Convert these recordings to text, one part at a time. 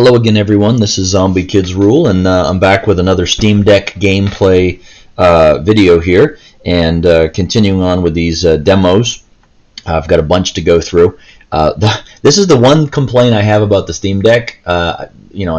Hello again, everyone. This is Zombie Kids Rule, and I'm back with another Steam Deck gameplay video here, and continuing on with these demos. I've got a bunch to go through. This is the one complaint I have about the Steam Deck, I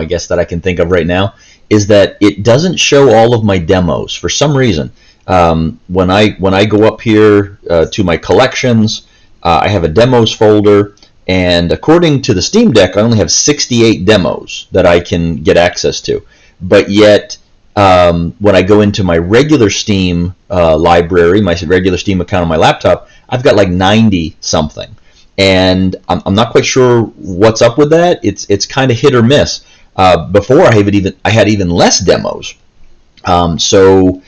guess that I can think of right now, is that it doesn't show all of my demos for some reason. When I go up here to my collections, I have a demos folder. And according to the Steam Deck, I only have 68 demos that I can get access to. But yet, when I go into my regular Steam library, my regular Steam account on my laptop, I've got like 90 something. And I'm not quite sure what's up with that. It's kind of hit or miss. Before I had even less demos. So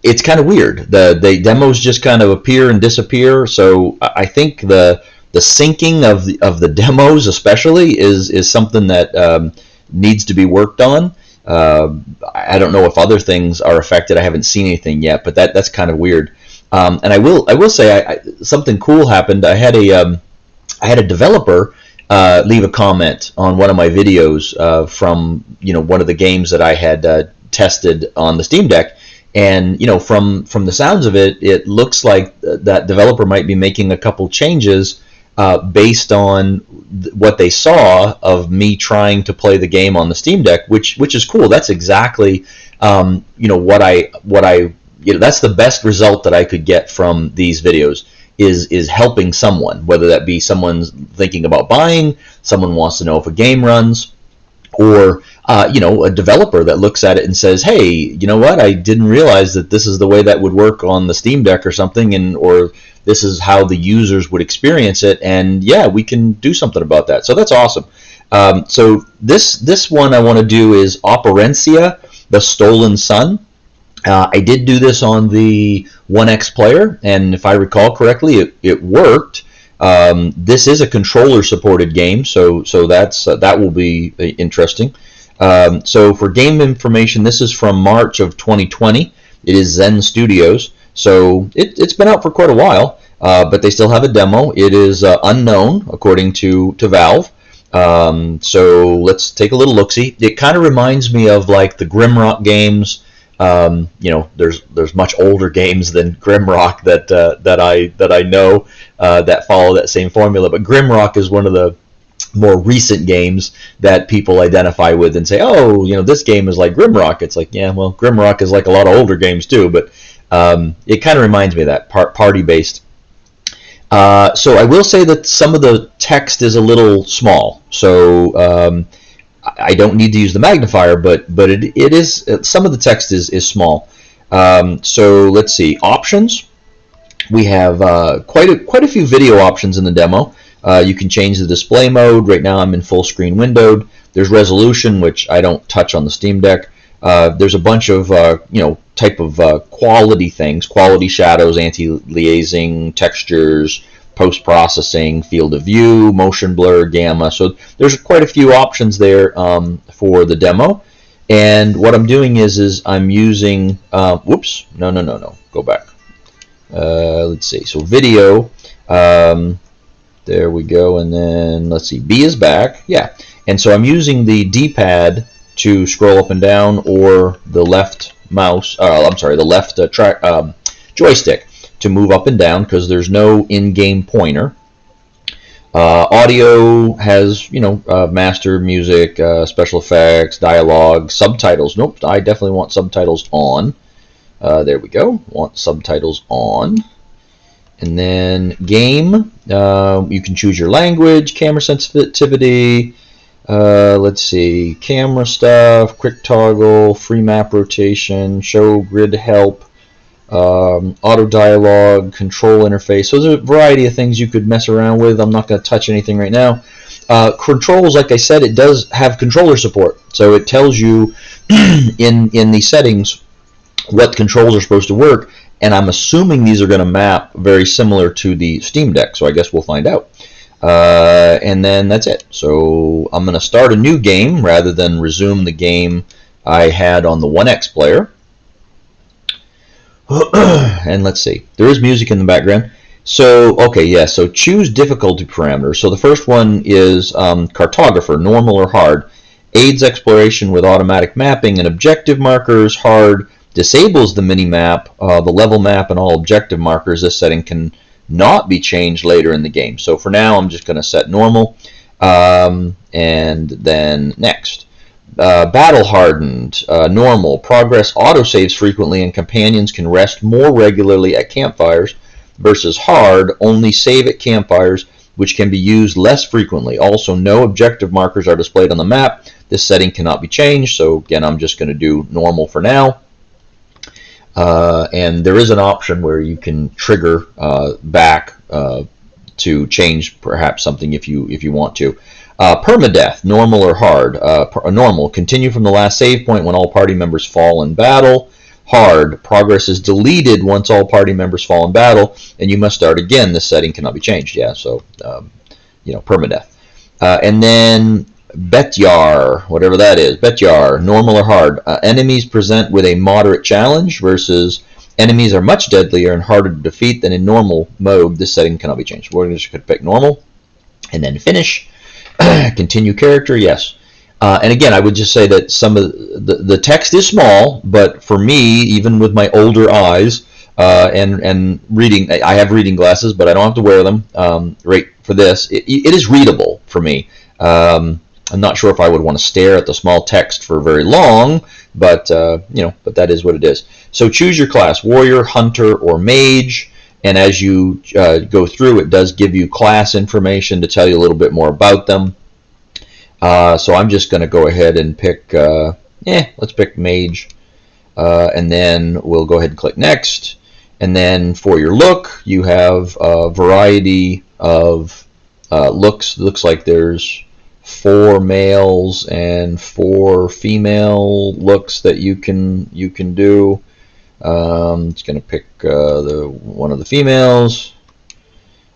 it's kind of weird. The demos just kind of appear and disappear. So I think the syncing of the demos especially is something that needs to be worked on. I don't know if other things are affected. I haven't seen anything yet, but that's kind of weird. And I will say something cool happened. I had a developer leave a comment on one of my videos from one of the games that I had tested on the Steam Deck. And from the sounds of it, it looks like that developer might be making a couple changes based on what they saw of me trying to play the game on the Steam Deck, which is cool. That's exactly what I that's the best result that I could get from these videos is helping someone, whether that be someone's thinking about buying, someone wants to know if a game runs, or a developer that looks at it and says, hey, you know what, I didn't realize that this is the way that would work on the Steam Deck or something, or this is how the users would experience it, and yeah, we can do something about that. So that's awesome. So this one I want to do is Operencia, the Stolen Sun. I did do this on the 1X player, and if I recall correctly, it worked. This is a controller-supported game, so that will be interesting. So for game information, this is from March of 2020. It is Zen Studios, so it's been out for quite a while, but they still have a demo. It is unknown, according to Valve. So let's take a little look-see. It kind of reminds me of like the Grimrock games. There's much older games than Grimrock that I know that follow that same formula. But Grimrock is one of the more recent games that people identify with and say, oh, this game is like Grimrock. It's like, yeah, well, Grimrock is like a lot of older games too, but it kind of reminds me of that party-based. So I will say that some of the text is a little small. So I don't need to use the magnifier, but it is, some of the text is small. So let's see, options. We have quite a few video options in the demo. You can change the display mode. Right now I'm in full screen windowed. There's resolution, which I don't touch on the Steam Deck. There's a bunch of type of quality things: quality shadows, anti-aliasing, textures, post-processing, field of view, motion blur, gamma. So there's quite a few options there for the demo. And what I'm doing is I'm using, whoops, no, go back. Let's see, so video, there we go, and then let's see, B is back, yeah. And so I'm using the D-pad to scroll up and down, or the left mouse, the left joystick to move up and down, because there's no in-game pointer. Audio has, master, music, special effects, dialogue, subtitles. Nope, I definitely want subtitles on. There we go, want subtitles on. And then game, you can choose your language, camera sensitivity, let's see, camera stuff, quick toggle, free map rotation, show grid help, auto dialogue, control interface. So there's a variety of things you could mess around with. I'm not going to touch anything right now. Controls, like I said, it does have controller support. So it tells you in the settings what controls are supposed to work, and I'm assuming these are going to map very similar to the Steam Deck, so I guess we'll find out. And then that's it. So I'm going to start a new game rather than resume the game I had on the 1X player. And let's see, there is music in the background. So, okay, yeah, so choose difficulty parameters. So the first one is cartographer, normal or hard. aids exploration with automatic mapping and objective markers. Hard disables the mini-map, the level map, and all objective markers. This setting can not be changed later in the game. So for now, I'm just going to set normal, and then next. Battle hardened, normal. Progress autosaves frequently, and companions can rest more regularly at campfires. Versus hard, only save at campfires, which can be used less frequently. Also, no objective markers are displayed on the map. This setting cannot be changed, so again, I'm just going to do normal for now. And there is an option where you can trigger back to change perhaps something if you want to. Permadeath, normal or hard. Normal, continue from the last save point when all party members fall in battle. Hard, progress is deleted once all party members fall in battle, and you must start again. This setting cannot be changed. Yeah, so permadeath. And then Betyar, whatever that is. Betyar, normal or hard. Enemies present with a moderate challenge versus enemies are much deadlier and harder to defeat than in normal mode. This setting cannot be changed. We're just going to pick normal, and then finish. Continue character, yes. And again, I would just say that some of the text is small, but for me, even with my older eyes and reading, I have reading glasses, but I don't have to wear them right for this. It is readable for me. I'm not sure if I would want to stare at the small text for very long, but but that is what it is. So choose your class: warrior, hunter, or mage. And as you go through, it does give you class information to tell you a little bit more about them. So I'm just going to go ahead and pick, let's pick mage. And then we'll go ahead and click next. And then for your look, you have a variety of looks. Looks like there's 4 males and 4 female looks that you can do. It's going to pick one of the females.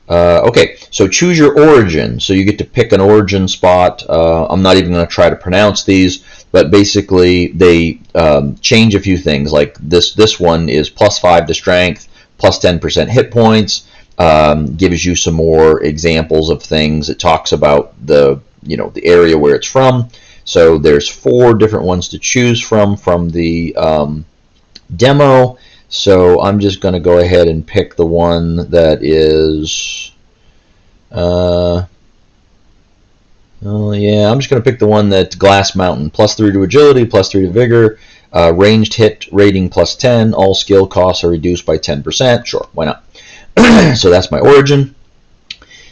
Okay, so choose your origin. So you get to pick an origin spot. I'm not even going to try to pronounce these, but basically they change a few things. Like this one is +5 to strength, +10% hit points. Gives you some more examples of things. It talks about the area where it's from. So there's 4 different ones to choose from the demo. So I'm just going to go ahead and pick the one that is I'm just going to pick the one that's Glass Mountain. +3 to agility, +3 to vigor, ranged hit rating +10, all skill costs are reduced by 10%. Sure, why not? So that's my origin.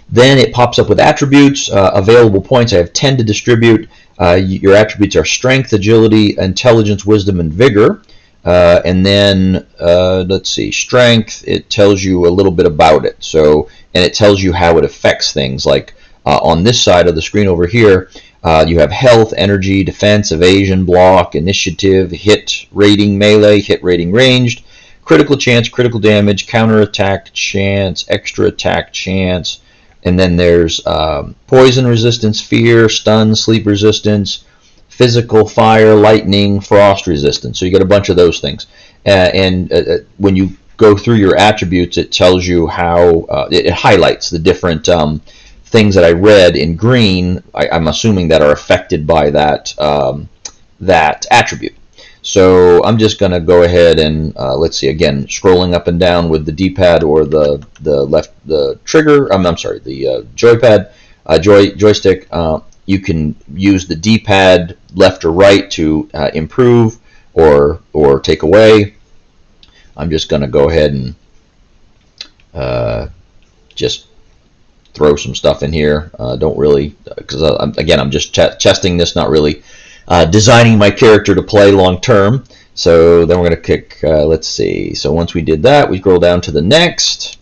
Then it pops up with attributes, available points. I have 10 to distribute. Your attributes are strength, agility, intelligence, wisdom, and vigor. And then let's see, strength, it tells you a little bit about it. So, and it tells you how it affects things. Like on this side of the screen over here, you have health, energy, defense, evasion, block, initiative, hit rating, melee, hit rating, ranged, critical chance, critical damage, counter attack chance, extra attack chance. And then there's poison resistance, fear, stun, sleep resistance, physical, fire, lightning, frost resistance. So you get a bunch of those things. And when you go through your attributes, it tells you how it highlights the different things that I read in green. I'm assuming that are affected by that that attribute. So I'm just going to go ahead and let's see, again, scrolling up and down with the D-pad or the trigger. The joypad, joystick. You can use the D-pad left or right to improve or take away. I'm just going to go ahead and just throw some stuff in here. Don't really, because I'm just testing this, not really designing my character to play long term. So then we're going to kick, let's see. So once we did that, we scroll down to the next.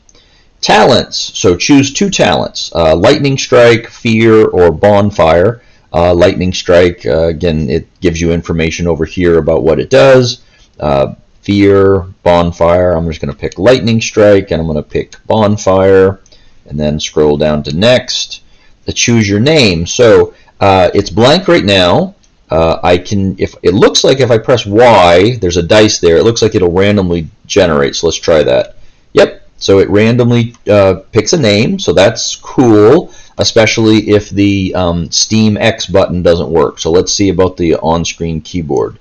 Talents. So choose 2 talents, Lightning Strike, Fear, or Bonfire. Lightning Strike, again, it gives you information over here about what it does. Fear, Bonfire, I'm just going to pick Lightning Strike, and I'm going to pick Bonfire, and then scroll down to next. Choose your name. So it's blank right now. If it looks like if I press Y, there's a dice there, it looks like it'll randomly generate. So let's try that. Yep. So it randomly picks a name, so that's cool. especially if the Steam X button doesn't work. So let's see about the on-screen keyboard.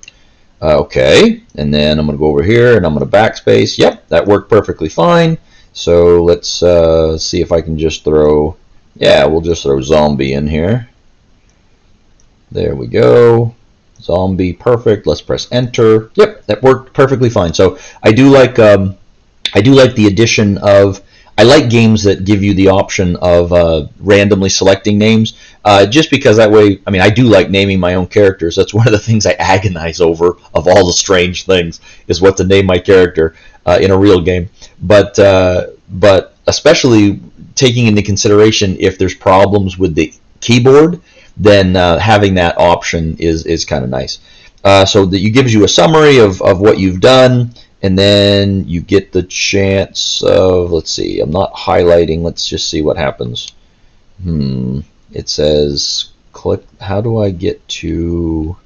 Okay, and then I'm going to go over here and I'm going to backspace. Yep, that worked perfectly fine. So let's see if I can just throw, yeah, we'll just throw zombie in here. There we go. Zombie, perfect. Let's press enter. Yep, that worked perfectly fine. So I do like the addition of, I like games that give you the option of randomly selecting names, just because that way, I mean, I do like naming my own characters. That's one of the things I agonize over, of all the strange things, is what to name my character in a real game. But especially taking into consideration if there's problems with the keyboard, then having that option is kind of nice. So that it gives you a summary of what you've done. And then you get the chance of, let's see, I'm not highlighting, let's just see what happens. It says, click, how do I get to,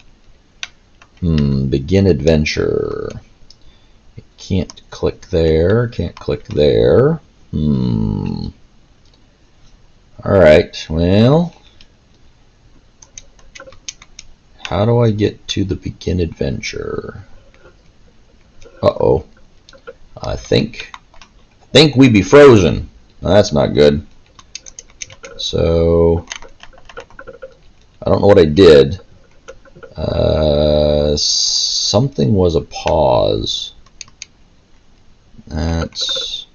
begin adventure? Can't click there, can't click there. Alright, well, how do I get to the begin adventure? Uh-oh. I think we be frozen. Well, that's not good. So I don't know what I did. Something was a pause. That's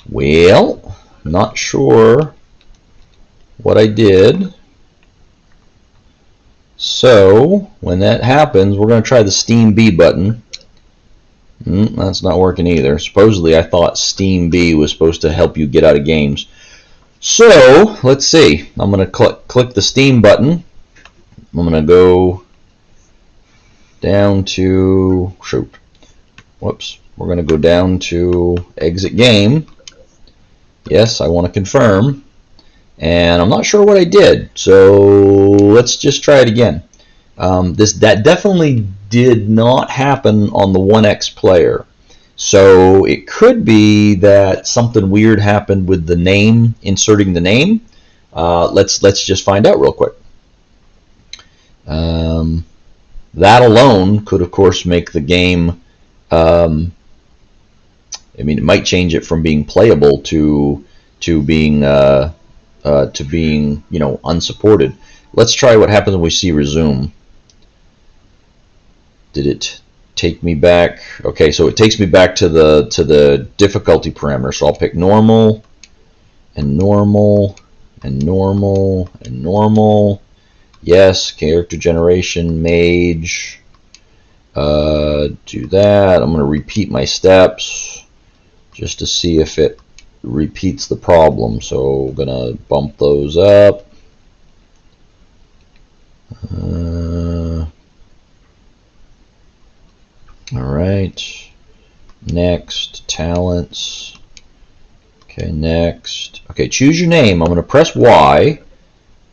well, not sure what I did. So when that happens, we're going to try the Steam B button. That's not working either. Supposedly I thought Steam B was supposed to help you get out of games. So let's see. I'm going to click the Steam button. I'm going to go down to, whoops, we're going to go down to exit game. Yes, I want to confirm. And I'm not sure what I did, so let's just try it again. That definitely did not happen on the 1X player. So it could be that something weird happened with the name, inserting the name. Let's just find out real quick. That alone could, of course, make the game. I mean, it might change it from being playable to being you know, unsupported. Let's try what happens when we see resume. Did it take me back? Okay, so it takes me back to the difficulty parameter. So I'll pick normal and normal and normal and normal. Yes, character generation, mage. Do that. I'm going to repeat my steps just to see if it repeats the problem. So I'm going to bump those up. Alright, next, talents. Okay, next. Okay, choose your name. I'm going to press Y.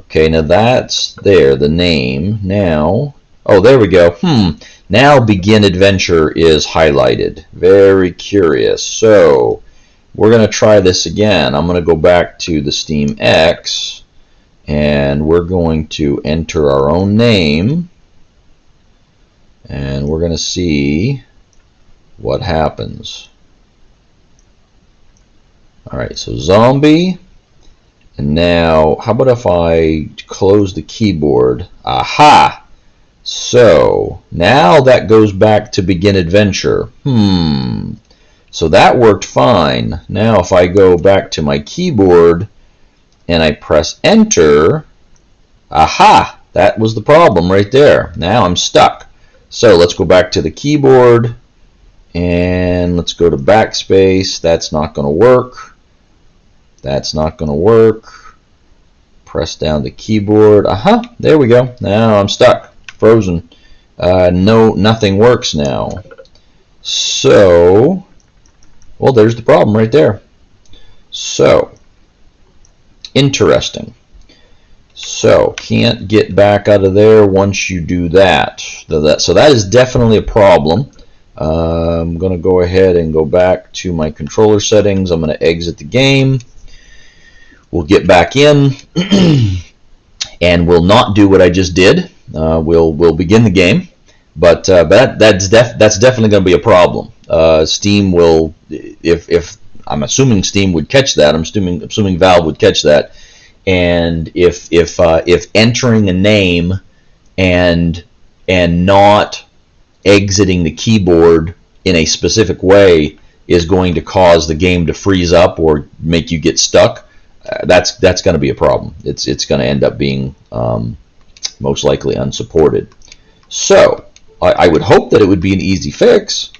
Okay, now that's there, the name. Now, oh, there we go. Now begin adventure is highlighted. Very curious. So we're going to try this again. I'm going to go back to the Steam X, and we're going to enter our own name, and we're going to see what happens. Alright, so zombie. And now, how about if I close the keyboard? Aha! So, now that goes back to begin adventure. So that worked fine. Now if I go back to my keyboard and I press enter, aha! That was the problem right there. Now I'm stuck. So let's go back to the keyboard and let's go to backspace. That's not going to work. That's not going to work. Press down the keyboard. Aha! There we go. Now I'm stuck. Frozen. No, nothing works now. So, well, there's the problem right there. So, interesting. So, can't get back out of there once you do that. So that is definitely a problem. I'm going to go ahead and go back to my controller settings. I'm going to exit the game. We'll get back in, and we'll not do what I just did. We'll begin the game, but that's definitely going to be a problem. Steam will, if I'm assuming Steam would catch that. I'm assuming Valve would catch that, and if entering a name and not exiting the keyboard in a specific way is going to cause the game to freeze up or make you get stuck, that's going to be a problem. It's going to end up being most likely unsupported. So I would hope that it would be an easy fix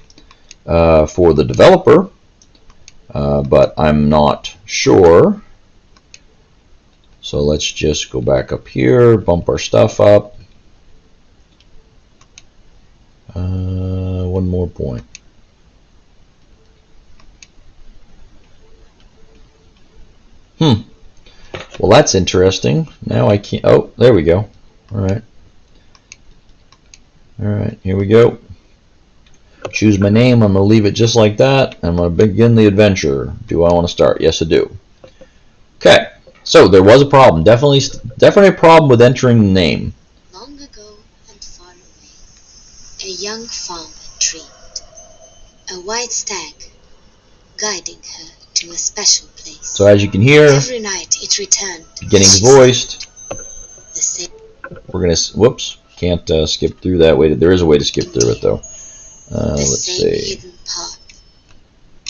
for the developer, but I'm not sure. So let's just go back up here, bump our stuff up. One more point. Well, that's interesting. Now I can't. Oh, there we go. All right. All right, here we go. Choose my name. I'm going to leave it just like that. I'm going to begin the adventure. Do I want to start? Yes, I do. Okay. So there was a problem. Definitely a problem with entering the name. Long ago and far away, a young farmer dreamed. A white stag guiding her to a special place. So as you can hear, every night it returned. Getting voiced. The same. We're gonna. Whoops. Can't skip through that way. There is a way to skip through it though. Let's see. Hidden path.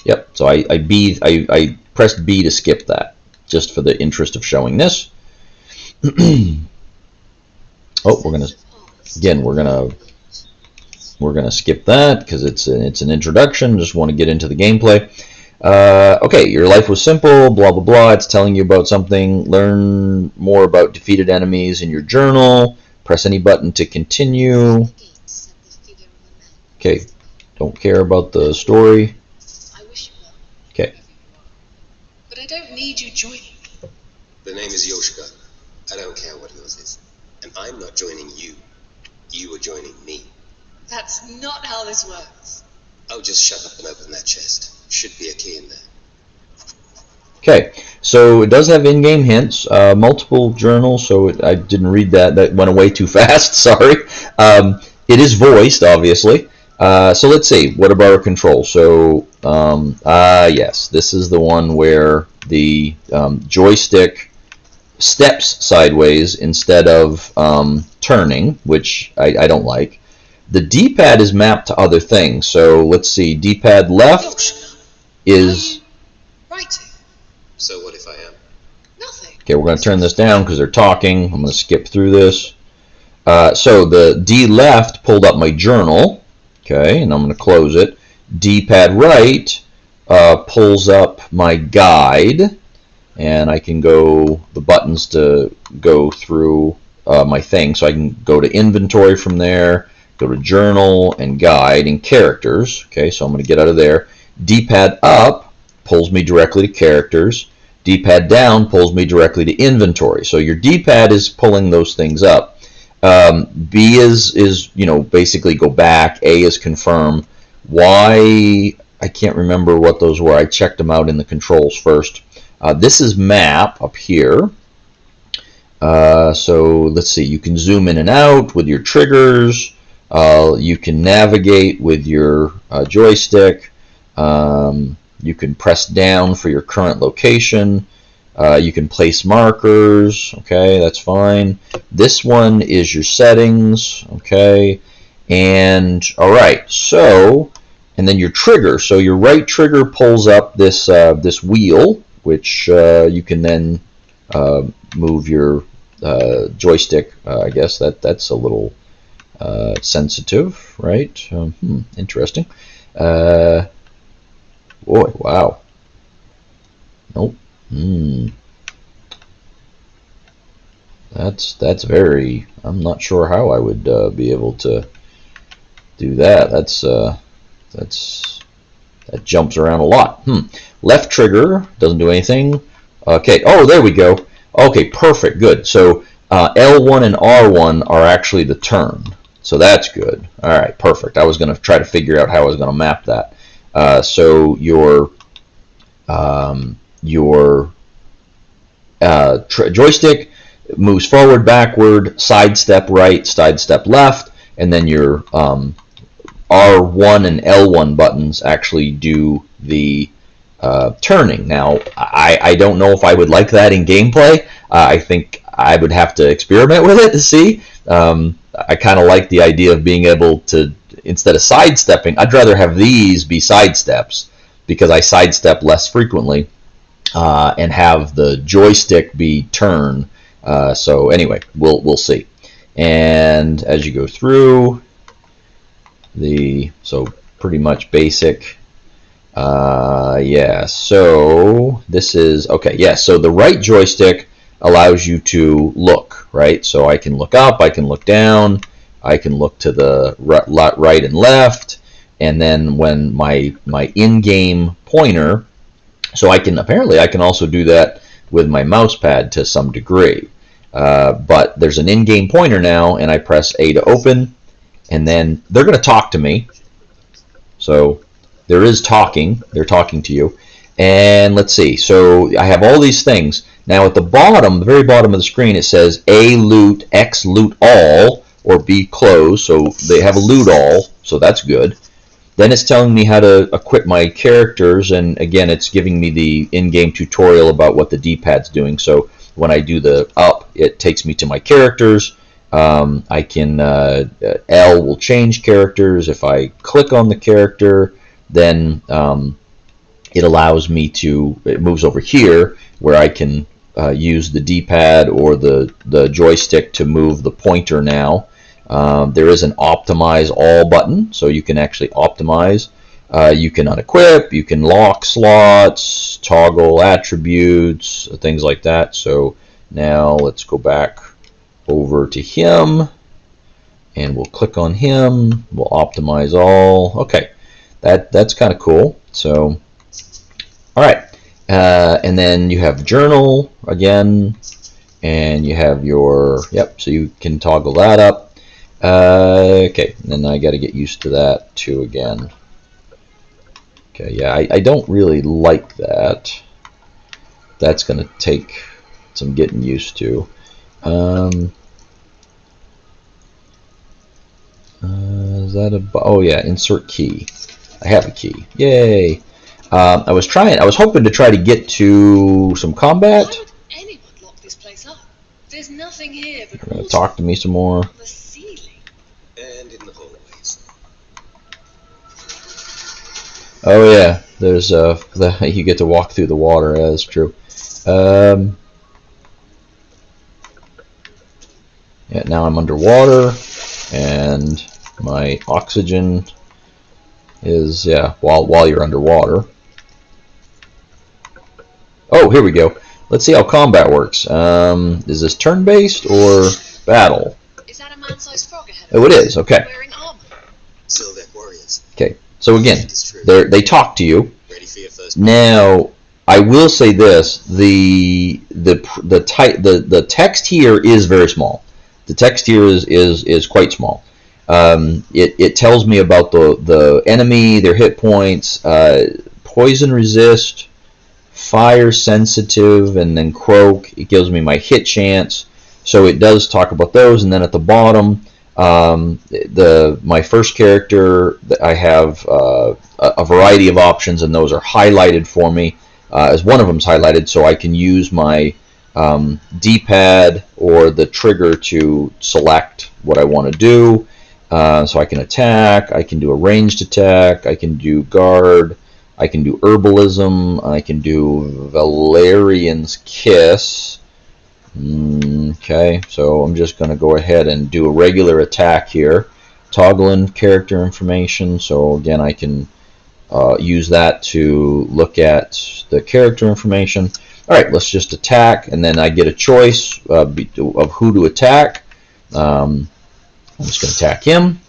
Yep. So I pressed B to skip that, just for the interest of showing this. Oh, we're gonna skip that because it's an introduction. Just want to get into the gameplay. Okay, your life was simple. Blah blah blah. It's telling you about something. Learn more about defeated enemies in your journal. Press any button to continue. Okay, don't care about the story. I wish you well. Okay. But I don't need you joining. The name is Yoshika. I don't care what yours is. And I'm not joining you. You are joining me. That's not how this works. Oh, just shut up and open that chest. Should be a key in there. Okay, so it does have in-game hints, multiple journals, so I didn't read that. That went away too fast, sorry. It is voiced, obviously. So let's see, what about our control? So, yes, this is the one where the joystick steps sideways instead of turning, which I don't like. The D-pad is mapped to other things, so let's see, D-pad left is... Writing. So what if I am? Nothing. Okay, we're going to turn this down because they're talking. I'm going to skip through this. So the D left pulled up my journal. Okay, and I'm going to close it. D-pad right pulls up my guide. And I can go, the buttons to go through my thing. So I can go to inventory from there, go to journal and guide and characters. Okay, so I'm going to get out of there. D-pad up pulls me directly to characters. D-pad down pulls me directly to inventory. So your D-pad is pulling those things up. B is basically go back. A is confirm. Y, I can't remember what those were. I checked them out in the controls first. This is map up here. So let's see. You can zoom in and out with your triggers. You can navigate with your joystick. You can press down for your current location. You can place markers. Okay, that's fine. This one is your settings. Okay, and all right. So, and then your trigger. So your right trigger pulls up this this wheel, which you can then move your joystick. I guess that's a little sensitive, right? Interesting. Boy, wow. Nope. That's very. I'm not sure how I would be able to do that. That jumps around a lot. Left trigger doesn't do anything. Okay. Oh, there we go. Okay, perfect. Good. So L1 and R1 are actually the turn. So that's good. All right, perfect. I was going to try to figure out how I was going to map that. So your joystick moves forward, backward, sidestep right, sidestep left, and then your R1 and L1 buttons actually do the turning. Now, I don't know if I would like that in gameplay. I think I would have to experiment with it to see. I kind of like the idea of being able to, instead of sidestepping, I'd rather have these be sidesteps because I sidestep less frequently and have the joystick be turn. So anyway, we'll see. And as you go through so pretty much basic. Yeah, so this is, okay, yeah, so the right joystick allows you to look, right? So I can look up, I can look down, I can look to the right and left, and then when my in-game pointer, so apparently I can also do that with my mouse pad to some degree. But there's an in-game pointer now, and I press A to open, and then they're going to talk to me. So there is talking. They're talking to you. And let's see. So I have all these things. Now at the bottom, the very bottom of the screen, it says A loot, X loot all, or B close. So they have a loot all, so that's good. Then it's telling me how to equip my characters, and again, it's giving me the in-game tutorial about what the D-pad's doing. So when I do the up, it takes me to my characters. I can L will change characters. If I click on the character, then it allows me to, it moves over here where I can use the D-pad or the joystick to move the pointer now. There is an optimize all button, so you can actually optimize. You can unequip, you can lock slots, toggle attributes, things like that. So now let's go back over to him, and we'll click on him. We'll optimize all. Okay, that's kind of cool. So, all right, and then you have journal again, and you have your, yep, so you can toggle that up. Okay, and then I got to get used to that too again. Okay, yeah, I don't really like that. That's going to take some getting used to. Is that a, oh yeah, insert key. I have a key. Yay. I was hoping to try to get to some combat. Why would anyone lock this place up? There's nothing here but You're going to talk to me some more. the ceiling. And in the hallways. Oh yeah, there's you get to walk through the water. Yeah, that's true. Yeah, now I'm underwater, and my oxygen is, yeah, while you're underwater. Oh, here we go. Let's see how combat works. Is this turn-based or battle? Is that a man-sized frog ahead of Oh, it us? is. Okay. Wearing armor. Silvet warriors. Okay. So again, they talk to you. Ready for your first. Now, I will say this: the text here is very small. The text here is quite small. It tells me about the enemy, their hit points, poison resist, fire sensitive, and then croak. It gives me my hit chance. So it does talk about those, and then at the bottom, my first character, I have a variety of options, and those are highlighted for me. As one of them is highlighted, so I can use my D-pad or the trigger to select what I want to do. So I can attack, I can do a ranged attack, I can do guard, I can do herbalism, I can do Valerian's Kiss. Okay, so I'm just going to go ahead and do a regular attack here. Toggling character information, so again I can use that to look at the character information. Alright, let's just attack, and then I get a choice of who to attack. I'm just going to attack him.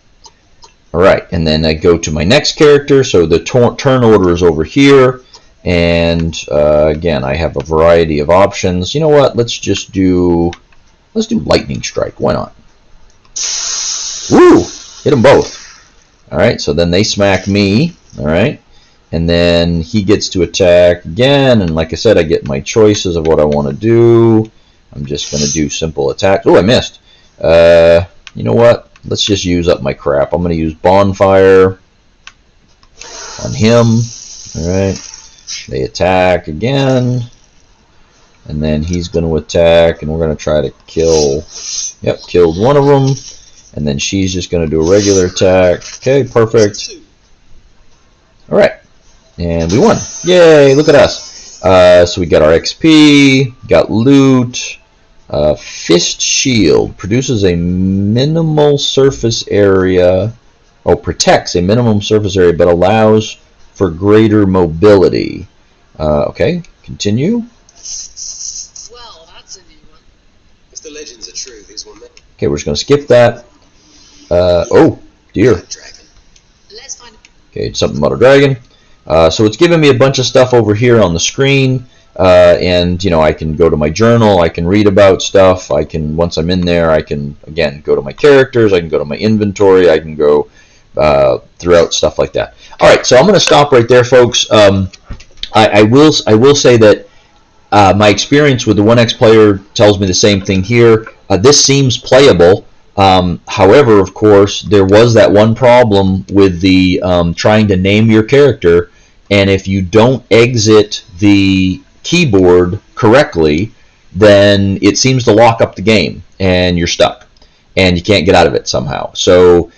Alright, and then I go to my next character, so the turn order is over here, and again I have a variety of options. You know what, let's do lightning strike, why not? Woo! Hit them both. All right, so then they smack me. All right, and then he gets to attack again. And like I said, I get my choices of what I want to do. I'm just going to do simple attacks. Oh, I missed. You know what? Let's just use up my crap. I'm going to use bonfire on him. All right. They attack again. And then he's going to attack, and we're going to try to kill. Yep, killed one of them. And then she's just going to do a regular attack. Okay, perfect. All right. And we won. Yay, look at us. So we got our XP, got loot. Fist shield produces a minimal surface area. Oh, protects a minimum surface area, but allows for greater mobility. Okay, continue. Well, that's a new one. If the legends are true, these will make Okay, we're just going to skip that. Oh, dear. dragon. Let's find a... Okay, it's something about a dragon. So it's giving me a bunch of stuff over here on the screen. And, you know, I can go to my journal. I can read about stuff. I can, once I'm in there, I can, again, go to my characters. I can go to my inventory. I can go throughout stuff like that. All right, so I'm going to stop right there, folks. I will say that my experience with the 1X player tells me the same thing here. This seems playable. However, of course, there was that one problem with the trying to name your character, and if you don't exit the keyboard correctly, then it seems to lock up the game, and you're stuck, and you can't get out of it somehow. So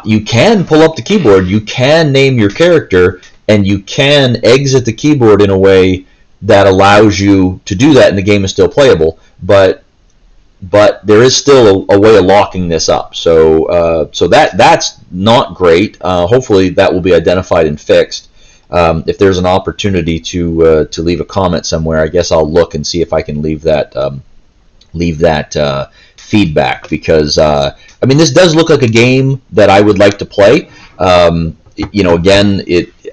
you can pull up the keyboard, you can name your character, and you can exit the keyboard in a way that allows you to do that, and the game is still playable, but there is still a way of locking this up. So that's not great. Hopefully that will be identified and fixed. If there's an opportunity to leave a comment somewhere, I guess I'll look and see if I can leave that feedback, because I mean, this does look like a game that I would like to play. You know, again,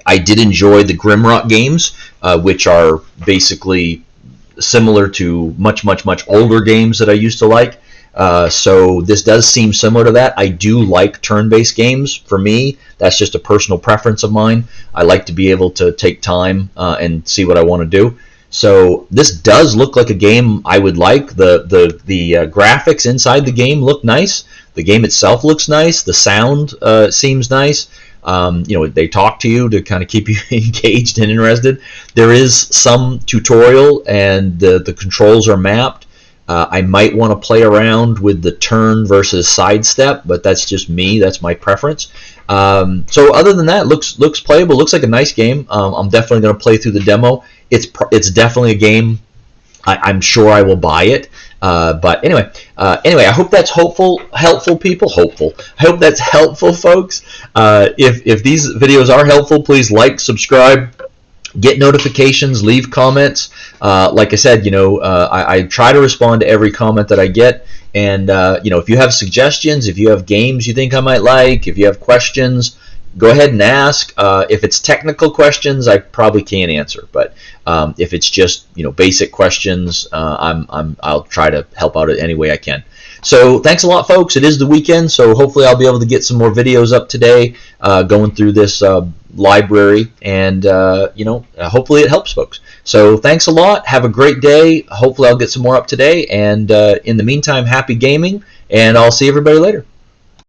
I did enjoy the Grimrock games, which are basically similar to much older games that I used to like. So this does seem similar to that. I do like turn-based games. For me, that's just a personal preference of mine. I like to be able to take time and see what I want to do. So this does look like a game I would like. The graphics inside the game look nice. The game itself looks nice. The sound seems nice. You know, they talk to you to kind of keep you engaged and interested. There is some tutorial, and the controls are mapped. I might want to play around with the turn versus sidestep, but that's just me. That's my preference. So other than that, looks playable. Looks like a nice game. I'm definitely going to play through the demo. It's definitely a game. I'm sure I will buy it. But anyway, I hope that's helpful, people. I hope that's helpful, folks. If these videos are helpful, please like, subscribe, get notifications, leave comments. Like I said, you know, I try to respond to every comment that I get. And you know, if you have suggestions, if you have games you think I might like, if you have questions, go ahead and ask. If it's technical questions, I probably can't answer. But if it's just, you know, basic questions, I'll try to help out any way I can. So thanks a lot, folks. It is the weekend, so hopefully I'll be able to get some more videos up today, going through this library, and you know, hopefully it helps, folks. So thanks a lot. Have a great day. Hopefully I'll get some more up today. And in the meantime, happy gaming, and I'll see everybody later.